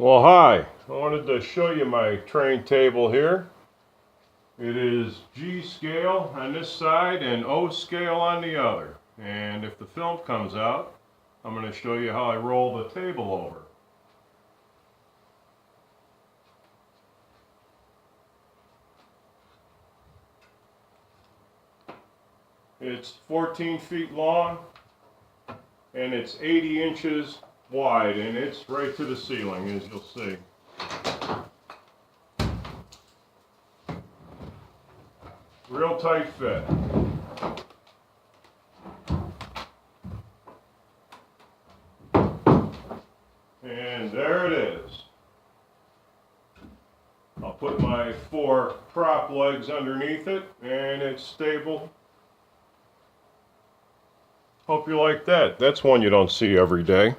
Well, hi. I wanted to show you my train table here. It is G scale on this side and O scale on the other. And if the film comes out, I'm going to show you how I roll the table over. It's 14 feet long and it's 80 inches wide, and it's right to the ceiling, as you'll see. Real tight fit. And there it is. I'll put my 4 prop legs underneath it, and it's stable. Hope you like that. That's one you don't see every day.